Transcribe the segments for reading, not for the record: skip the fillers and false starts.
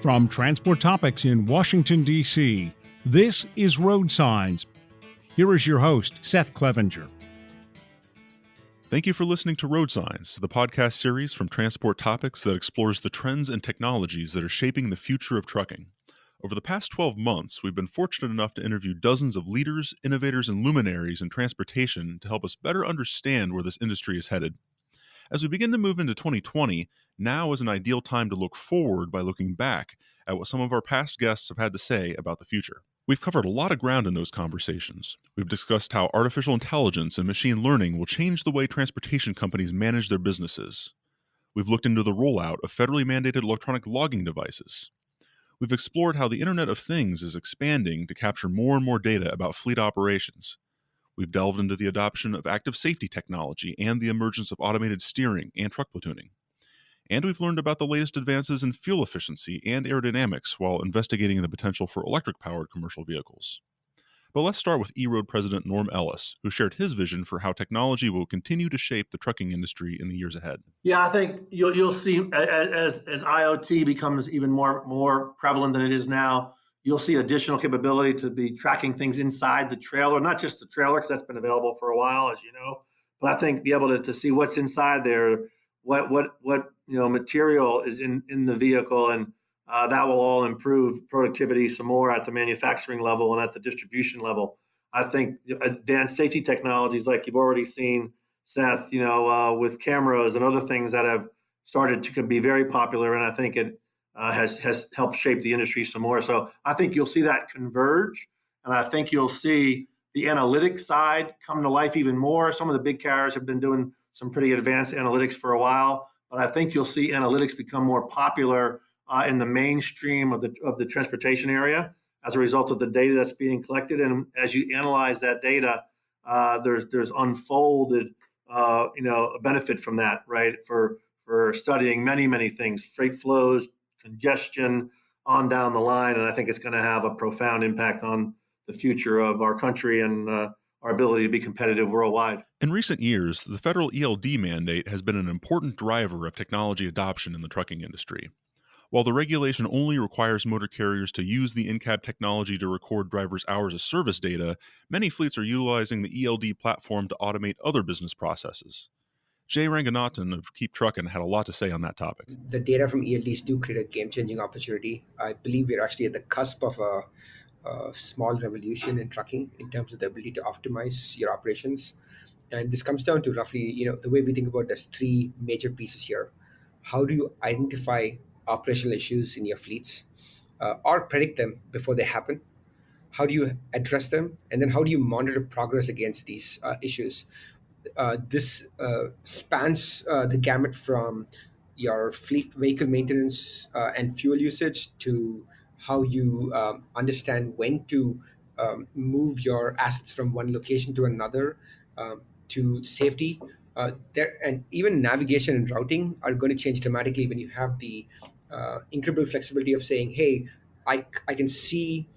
From TransportTopics in Washington, D.C., this is RoadSigns. Here is your host, Seth Clevenger. Thank you for listening to RoadSigns, the podcast series from TransportTopics that explores the trends and technologies that are shaping the future of trucking. Over the past 12 months, we've been fortunate enough to interview dozens of leaders, innovators, and luminaries in transportation to help us better understand where this industry is headed. As we begin to move into 2020, now is an ideal time to look forward by looking back at what some of our past guests have had to say about the future. We've covered a lot of ground in those conversations. We've discussed how artificial intelligence and machine learning will change the way transportation companies manage their businesses. We've looked into the rollout of federally mandated electronic logging devices. We've explored how the Internet of Things is expanding to capture more and more data about fleet operations. We've delved into the adoption of active safety technology and the emergence of automated steering and truck platooning. And we've learned about the latest advances in fuel efficiency and aerodynamics while investigating the potential for electric-powered commercial vehicles. But let's start with eRoad President Norm Ellis, who shared his vision for how technology will continue to shape the trucking industry in the years ahead. Yeah, I think you'll see as IoT becomes even more prevalent than it is now, you'll see additional capability to be tracking things inside the trailer, not just the trailer, because that's been available for a while, as you know, but I think be able to see what's inside there, what material is in the vehicle, and that will all improve productivity some more at the manufacturing level and at the distribution level. I think advanced safety technologies, like you've already seen, Seth, with cameras and other things that have started to be very popular, and I think it has helped shape the industry some more. So I think you'll see that converge, and I think you'll see the analytics side come to life even more. Some of the big carriers have been doing some pretty advanced analytics for a while, but I think you'll see analytics become more popular in the mainstream of the transportation area as a result of the data that's being collected. And as you analyze that data, there's unfolded a benefit from that, right? For studying many things, freight flows, congestion, on down the line, and I think it's going to have a profound impact on the future of our country and our ability to be competitive worldwide. In recent years, the federal ELD mandate has been an important driver of technology adoption in the trucking industry. While the regulation only requires motor carriers to use the in-cab technology to record drivers' hours of service data, many fleets are utilizing the ELD platform to automate other business processes. Shea Ranganathan of Keep Truckin' had a lot to say on that topic. The data from ELDs do create a game-changing opportunity. I believe we're actually at the cusp of a small revolution in trucking in terms of the ability to optimize your operations. And this comes down to roughly, the way we think about there's three major pieces here. How do you identify operational issues in your fleets or predict them before they happen? How do you address them? And then how do you monitor progress against these issues? This spans the gamut from your fleet vehicle maintenance and fuel usage to how you understand when to move your assets from one location to another, to safety. And even navigation and routing are going to change dramatically when you have the incredible flexibility of saying, hey, I can see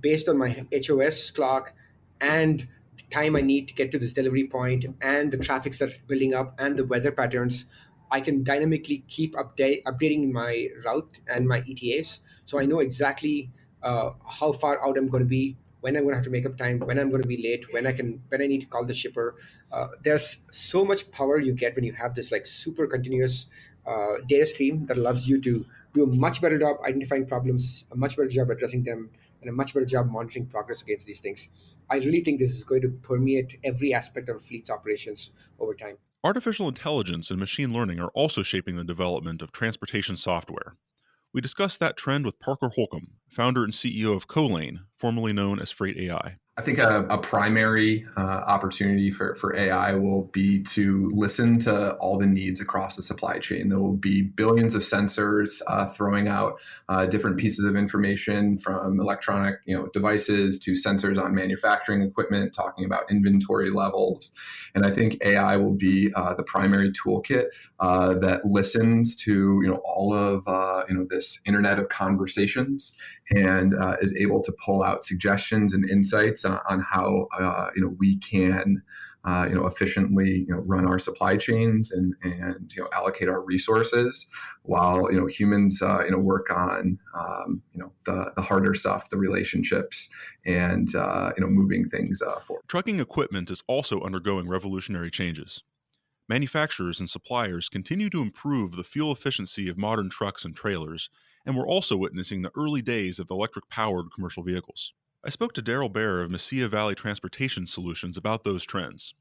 based on my HOS clock and the time I need to get to this delivery point and the traffic that's building up and the weather patterns, I can dynamically keep updating my route and my ETAs. So I know exactly how far out I'm going to be, when I'm going to have to make up time, when I'm going to be late, when I need to call the shipper. There's so much power you get when you have this super continuous data stream that allows you to do a much better job identifying problems, a much better job addressing them, and a much better job monitoring progress against these things. I really think this is going to permeate every aspect of a fleet's operations over time. Artificial intelligence and machine learning are also shaping the development of transportation software. We discussed that trend with Parker Holcomb, founder and CEO of CoLane, formerly known as Freight AI. I think a primary opportunity for AI will be to listen to all the needs across the supply chain. There will be billions of sensors throwing out different pieces of information, from electronic devices to sensors on manufacturing equipment, talking about inventory levels. And I think AI will be the primary toolkit that listens to all of this internet of conversations and is able to pull out suggestions and insights on how we can efficiently, run our supply chains and allocate our resources, while humans work on the harder stuff, the relationships, and moving things forward. Trucking equipment is also undergoing revolutionary changes. Manufacturers and suppliers continue to improve the fuel efficiency of modern trucks and trailers, and we're also witnessing the early days of electric-powered commercial vehicles. I spoke to Darryl Bearer of Mesilla Valley Transportation Solutions about those trends.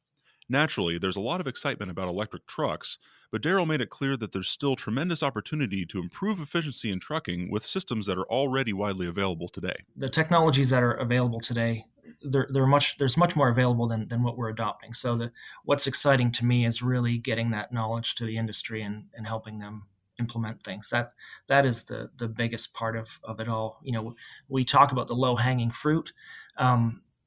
Naturally, there's a lot of excitement about electric trucks, but Darryl made it clear that there's still tremendous opportunity to improve efficiency in trucking with systems that are already widely available today. The technologies that are available today, there's much more available than what we're adopting. So what's exciting to me is really getting that knowledge to the industry and helping them implement things. That is the biggest part of it all. We talk about the low-hanging fruit.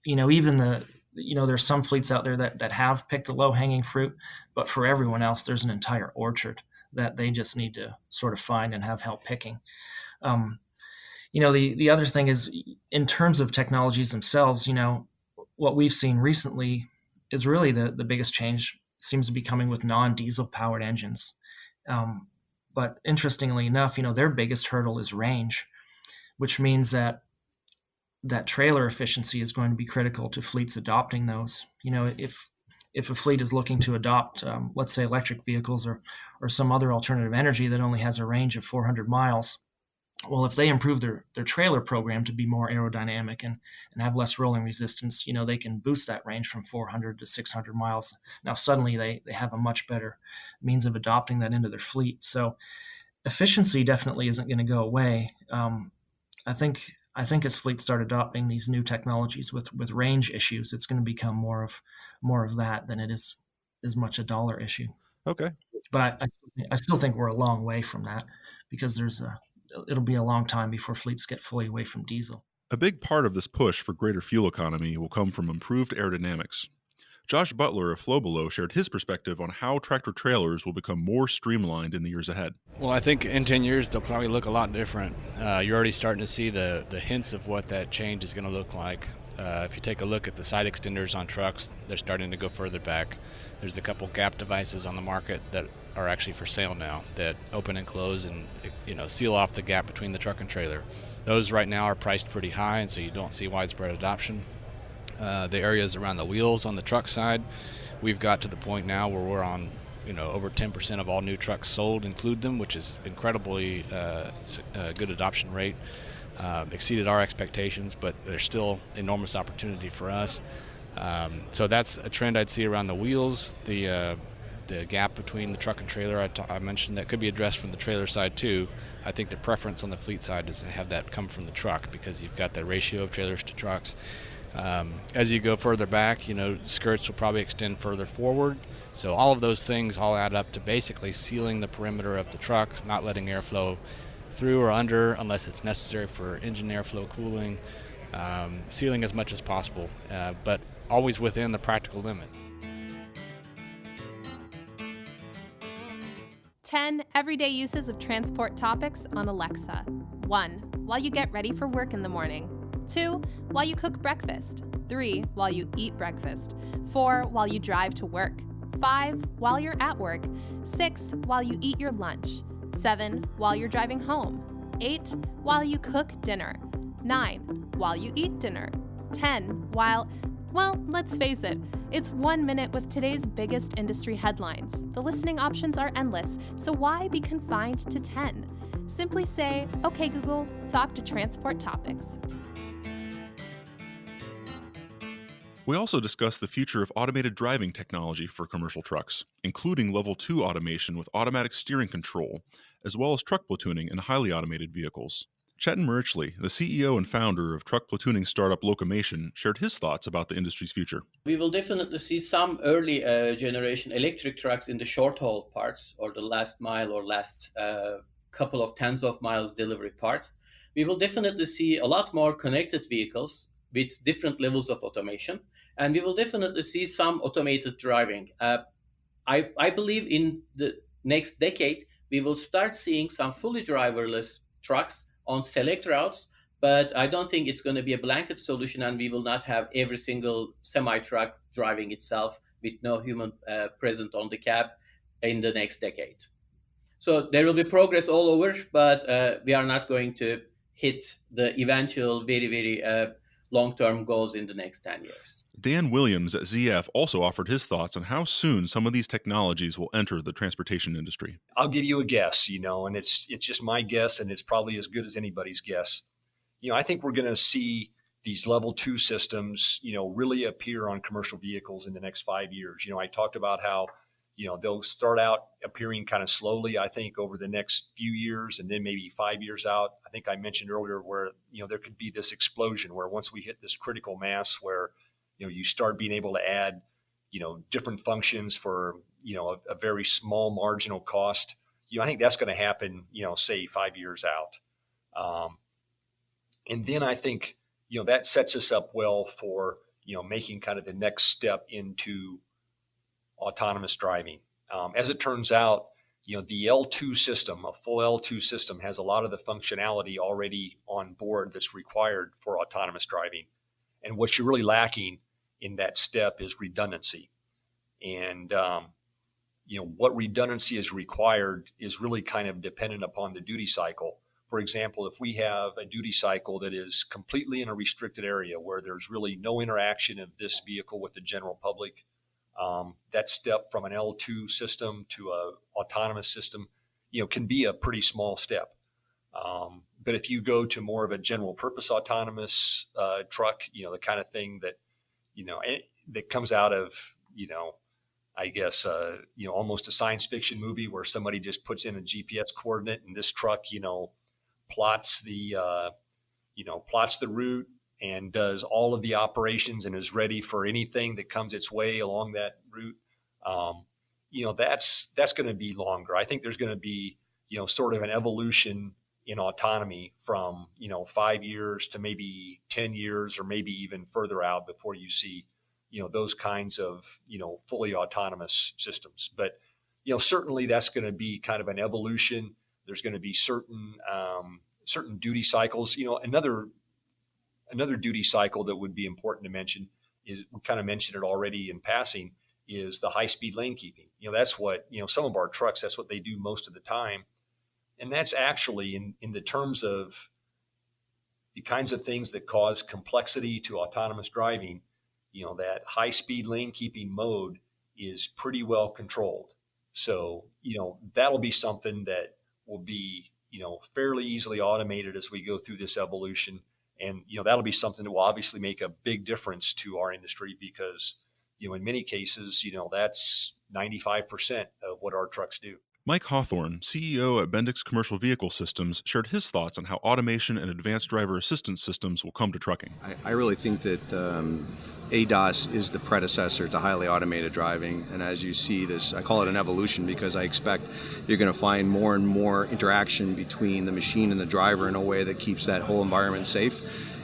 Even there's some fleets out there that have picked the low-hanging fruit, but for everyone else, there's an entire orchard that they just need to sort of find and have help picking. The other thing is, in terms of technologies themselves, what we've seen recently is really the biggest change seems to be coming with non-diesel powered engines. But interestingly enough, their biggest hurdle is range, which means that trailer efficiency is going to be critical to fleets adopting those. If a fleet is looking to adopt, let's say, electric vehicles or some other alternative energy that only has a range of 400 miles, well, if they improve their trailer program to be more aerodynamic and have less rolling resistance, they can boost that range from 400 to 600 miles. Now, suddenly they have a much better means of adopting that into their fleet. So efficiency definitely isn't going to go away. I think as fleets start adopting these new technologies with range issues, it's going to become more of that than it is as much a dollar issue. Okay. But I still think we're a long way from that, because it'll be a long time before fleets get fully away from diesel. A big part of this push for greater fuel economy will come from improved aerodynamics. Josh Butler of Flow Below shared his perspective on how tractor trailers will become more streamlined in the years ahead. Well, I think in 10 years, they'll probably look a lot different. You're already starting to see the hints of what that change is going to look like. If you take a look at the side extenders on trucks, they're starting to go further back. There's a couple gap devices on the market that are actually for sale now that open and close and seal off the gap between the truck and trailer. Those right now are priced pretty high, and so you don't see widespread adoption. The areas around the wheels on the truck side, we've got to the point now where we're on over 10% of all new trucks sold include them, which is incredibly good adoption rate. Exceeded our expectations, but there's still enormous opportunity for us. So that's a trend I'd see around the wheels. The gap between the truck and trailer I mentioned, that could be addressed from the trailer side too. I think the preference on the fleet side is to have that come from the truck, because you've got the ratio of trailers to trucks. As you go further back, skirts will probably extend further forward. So all of those things all add up to basically sealing the perimeter of the truck, not letting airflow through or under unless it's necessary for engine airflow cooling, sealing as much as possible, but always within the practical limits. 10 everyday uses of Transport Topics on Alexa. 1. While you get ready for work in the morning. 2. While you cook breakfast. 3. While you eat breakfast. 4. While you drive to work. 5. While you're at work. 6. While you eat your lunch. 7. While you're driving home. 8. While you cook dinner. 9. While you eat dinner. 10. Well, let's face it, it's 1 minute with today's biggest industry headlines. The listening options are endless, so why be confined to 10? Simply say, "Okay, Google, talk to Transport Topics." We also discussed the future of automated driving technology for commercial trucks, including Level 2 automation with automatic steering control, as well as truck platooning in highly automated vehicles. Chetan Murichley, the CEO and founder of truck platooning startup Locomation, shared his thoughts about the industry's future. We will definitely see some early generation electric trucks in the short haul parts, or the last mile or last couple of tens of miles delivery part. We will definitely see a lot more connected vehicles with different levels of automation, and we will definitely see some automated driving. I believe in the next decade, we will start seeing some fully driverless trucks on select routes, but I don't think it's going to be a blanket solution, and we will not have every single semi-truck driving itself with no human present on the cab in the next decade. So there will be progress all over, but we are not going to hit the eventual very, very long-term goals in the next 10 years. Dan Williams at ZF also offered his thoughts on how soon some of these technologies will enter the transportation industry. I'll give you a guess, and it's just my guess, and it's probably as good as anybody's guess. I think we're going to see these level 2 systems, really appear on commercial vehicles in the next 5 years. I talked about how, they'll start out appearing kind of slowly, I think, over the next few years, and then maybe 5 years out. I think I mentioned earlier where, there could be this explosion where once we hit this critical mass where, you start being able to add, different functions for, a very small marginal cost. I think that's going to happen, say 5 years out. And then I think, that sets us up well for, making kind of the next step into autonomous driving. As it turns out, the L2 system, a full L2 system, has a lot of the functionality already on board that's required for autonomous driving. And what you're really lacking in that step is redundancy. And, what redundancy is required is really kind of dependent upon the duty cycle. For example, if we have a duty cycle that is completely in a restricted area where there's really no interaction of this vehicle with the general public, that step from an L2 system to a autonomous system, can be a pretty small step. But if you go to more of a general purpose autonomous truck, the kind of thing that, that comes out of, I guess, almost a science fiction movie where somebody just puts in a GPS coordinate and this truck, plots the route and does all of the operations and is ready for anything that comes its way along that route. That's going to be longer. I think there's going to be, sort of an evolution in autonomy from, 5 years to maybe 10 years or maybe even further out before you see, those kinds of, fully autonomous systems. But, certainly that's going to be kind of an evolution. There's going to be certain duty cycles. Another duty cycle that would be important to mention is, we kind of mentioned it already in passing, is the high-speed lane keeping. That's what, some of our trucks, that's what they do most of the time. And that's actually in the terms of the kinds of things that cause complexity to autonomous driving, that high-speed lane keeping mode is pretty well controlled. So, that'll be something that will be, fairly easily automated as we go through this evolution. And, that'll be something that will obviously make a big difference to our industry because, in many cases, that's 95% of what our trucks do. Mike Hawthorn, CEO at Bendix Commercial Vehicle Systems, shared his thoughts on how automation and advanced driver assistance systems will come to trucking. I really think that ADAS is the predecessor to highly automated driving. And as you see this, I call it an evolution because I expect you're going to find more and more interaction between the machine and the driver in a way that keeps that whole environment safe.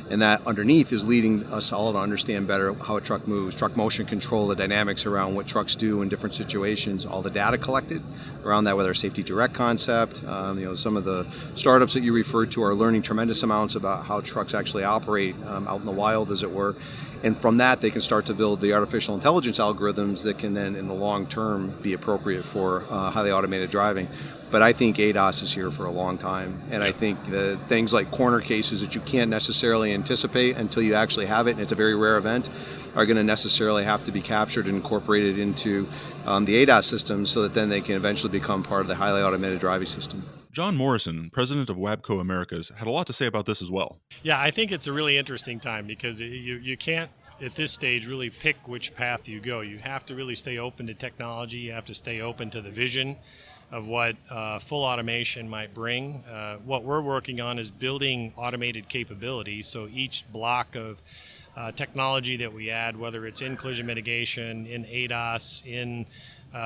And that underneath is leading us all to understand better how a truck moves, truck motion control, the dynamics around what trucks do in different situations, all the data collected around that with our safety direct concept. Some of the startups that you referred to are learning tremendous amounts about how trucks actually operate out in the wild, as it were. And from that, they can start to build the artificial intelligence algorithms that can then, in the long term, be appropriate for highly automated driving. But I think ADAS is here for a long time. And I think the things like corner cases that you can't necessarily anticipate until you actually have it, and it's a very rare event, are going to necessarily have to be captured and incorporated into the ADAS system so that then they can eventually become part of the highly automated driving system. John Morrison, president of WABCO Americas, had a lot to say about this as well. Yeah, I think it's a really interesting time because you can't, at this stage, really pick which path you go. You have to really stay open to technology. You have to stay open to the vision of what full automation might bring. What we're working on is building automated capability. So each block of technology that we add, whether it's in collision mitigation, in ADAS, in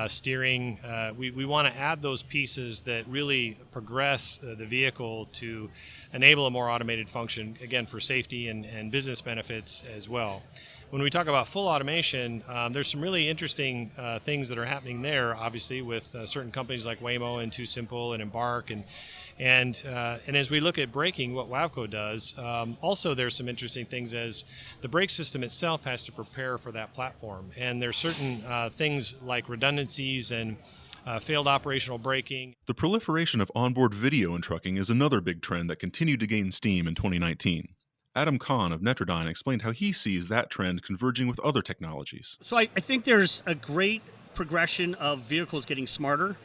steering, we want to add those pieces that really progress the vehicle to enable a more automated function, again, for safety and business benefits as well. when we talk about full automation, there's some really interesting things that are happening there, obviously, with certain companies like Waymo and Too Simple and Embark. And as we look at braking, what WABCO does, also there's some interesting things as the brake system itself has to prepare for that platform. And there's certain things like redundancies and failed operational braking. The proliferation of onboard video in trucking is another big trend that continued to gain steam in 2019. Adam Kahn of Netrodyne explained how he sees that trend converging with other technologies. So I think there's a great progression of vehicles getting smarter,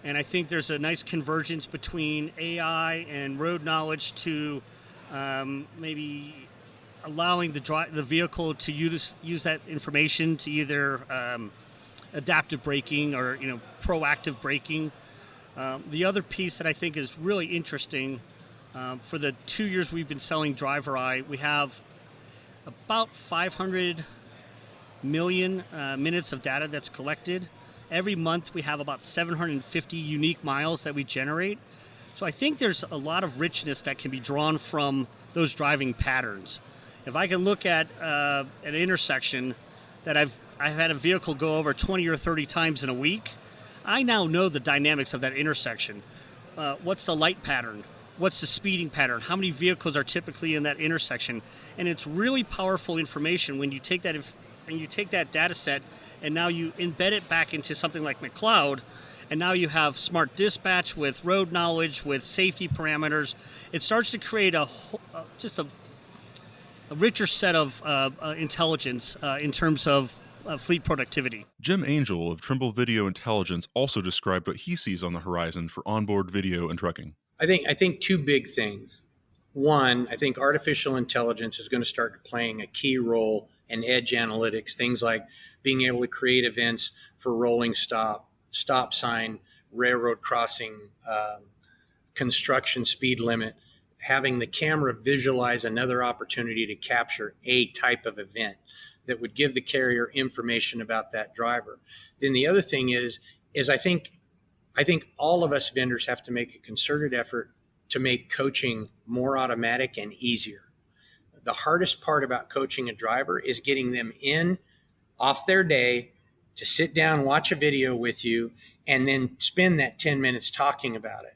and I think there's a nice convergence between AI and road knowledge to maybe allowing the vehicle to use that information to either adaptive braking or proactive braking. The other piece that I think is really interesting, for the 2 years we've been selling Driver Eye, we have about 500 million minutes of data that's collected. Every month we have about 750 unique miles that we generate. So I think there's a lot of richness that can be drawn from those driving patterns. If I can look at an intersection that I've had a vehicle go over 20 or 30 times in a week, I now know the dynamics of that intersection. What's the light pattern? What's the speeding pattern? How many vehicles are typically in that intersection? And it's really powerful information when you take that data set and now you embed it back into something like McCloud, and now you have smart dispatch with road knowledge, with safety parameters. It starts to create a richer set of intelligence in terms of fleet productivity. Jim Angel of Trimble Video Intelligence also described what he sees on the horizon for onboard video and trucking. I think two big things. One, I think artificial intelligence is going to start playing a key role in edge analytics, things like being able to create events for rolling stop sign, railroad crossing, construction speed limit, having the camera visualize another opportunity to capture a type of event that would give the carrier information about that driver. Then the other thing is I think all of us vendors have to make a concerted effort to make coaching more automatic and easier. The hardest part about coaching a driver is getting them off their day to sit down, watch a video with you, and then spend that 10 minutes talking about it.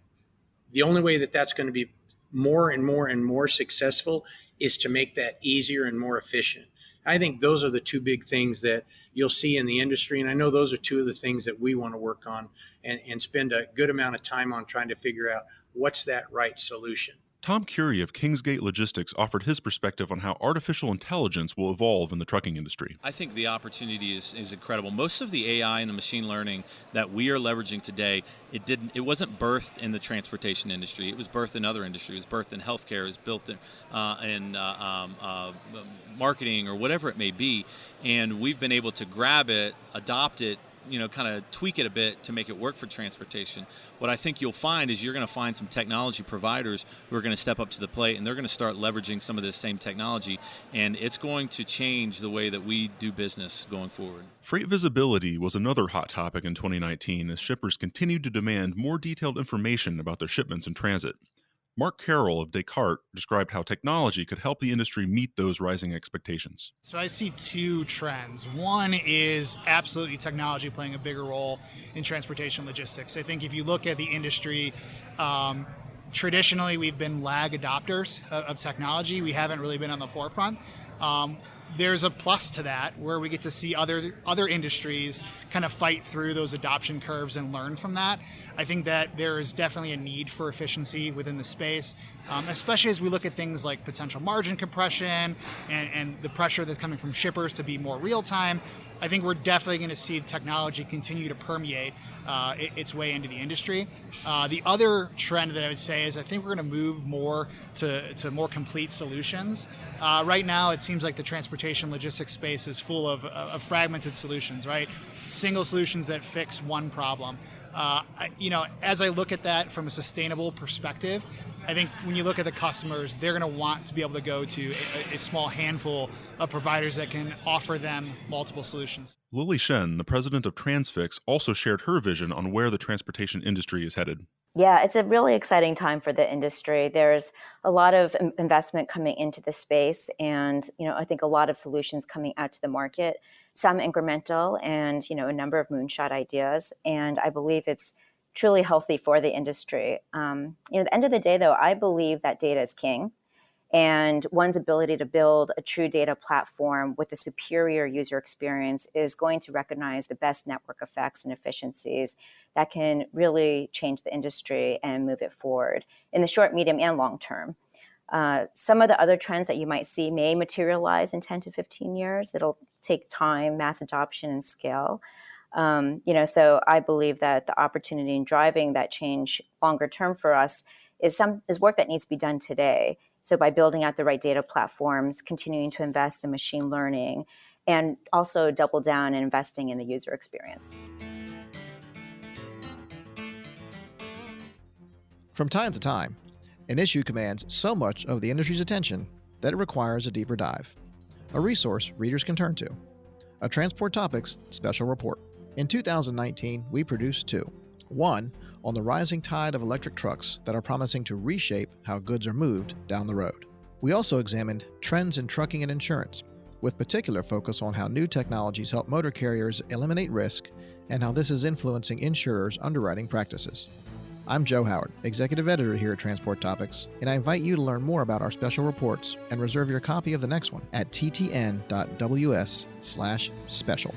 The only way that that's going to be more and more and more successful is to make that easier and more efficient. I think those are the two big things that you'll see in the industry. And I know those are two of the things that we want to work on and spend a good amount of time on trying to figure out what's that right solution. Tom Curie of Kingsgate Logistics offered his perspective on how artificial intelligence will evolve in the trucking industry. I think the opportunity is incredible. Most of the AI and the machine learning that we are leveraging today, it wasn't birthed in the transportation industry. It was birthed in other industries. It was birthed in healthcare. It was built in marketing or whatever it may be. And we've been able to grab it, adopt it, kind of tweak it a bit to make it work for transportation. What I think you'll find is you're going to find some technology providers who are going to step up to the plate, and they're going to start leveraging some of this same technology, and it's going to change the way that we do business going forward. Freight visibility was another hot topic in 2019 as shippers continued to demand more detailed information about their shipments in transit. Mark Carroll of Descartes described how technology could help the industry meet those rising expectations. So I see two trends. One is absolutely technology playing a bigger role in transportation logistics. I think if you look at the industry, traditionally we've been lag adopters of technology. We haven't really been on the forefront. There's a plus to that where we get to see other industries kind of fight through those adoption curves and learn from that. I think that there is definitely a need for efficiency within the space, especially as we look at things like potential margin compression and the pressure that's coming from shippers to be more real time. I think we're definitely going to see technology continue to permeate its way into the industry. The other trend that I would say is I think we're going to move more to more complete solutions. Right now, it seems like the transportation logistics space is full of fragmented solutions, right? Single solutions that fix one problem. As I look at that from a sustainable perspective, I think when you look at the customers, they're going to want to be able to go to a small handful of providers that can offer them multiple solutions. Lily Shen, the president of Transfix, also shared her vision on where the transportation industry is headed. Yeah, it's a really exciting time for the industry. There's a lot of investment coming into the space, and I think a lot of solutions coming out to the market. Some incremental, and a number of moonshot ideas. And I believe it's truly healthy for the industry. At the end of the day, though, I believe that data is king. And one's ability to build a true data platform with a superior user experience is going to recognize the best network effects and efficiencies that can really change the industry and move it forward in the short, medium, and long term. Some of the other trends that you might see may materialize in 10 to 15 years. It'll take time, mass adoption, and scale. So I believe that the opportunity in driving that change longer term for us is work that needs to be done today. So by building out the right data platforms, continuing to invest in machine learning, and also double down and investing in the user experience. From time to time, an issue commands so much of the industry's attention that it requires a deeper dive. A resource readers can turn to. A TransportTopics special report. In 2019, we produced two. One on the rising tide of electric trucks that are promising to reshape how goods are moved down the road. We also examined trends in trucking and insurance, with particular focus on how new technologies help motor carriers eliminate risk and how this is influencing insurers' underwriting practices. I'm Joe Howard, Executive Editor here at TransportTopics, and I invite you to learn more about our special reports and reserve your copy of the next one at ttn.ws/special.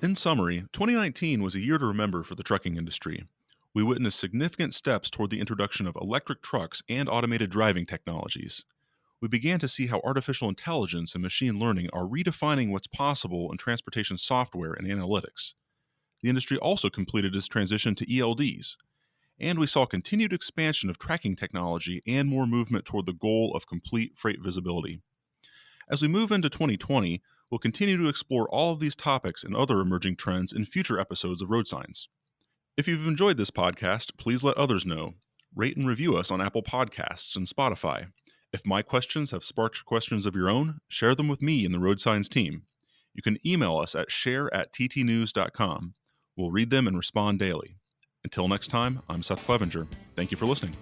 In summary, 2019 was a year to remember for the trucking industry. We witnessed significant steps toward the introduction of electric trucks and automated driving technologies. We began to see how artificial intelligence and machine learning are redefining what's possible in transportation software and analytics. The industry also completed its transition to ELDs, and we saw continued expansion of tracking technology and more movement toward the goal of complete freight visibility. As we move into 2020, we'll continue to explore all of these topics and other emerging trends in future episodes of RoadSigns. If you've enjoyed this podcast, please let others know. Rate and review us on Apple Podcasts and Spotify. If my questions have sparked questions of your own, share them with me and the RoadSigns team. You can email us at share@ttnews.com. We'll read them and respond daily. Until next time, I'm Seth Clevenger. Thank you for listening.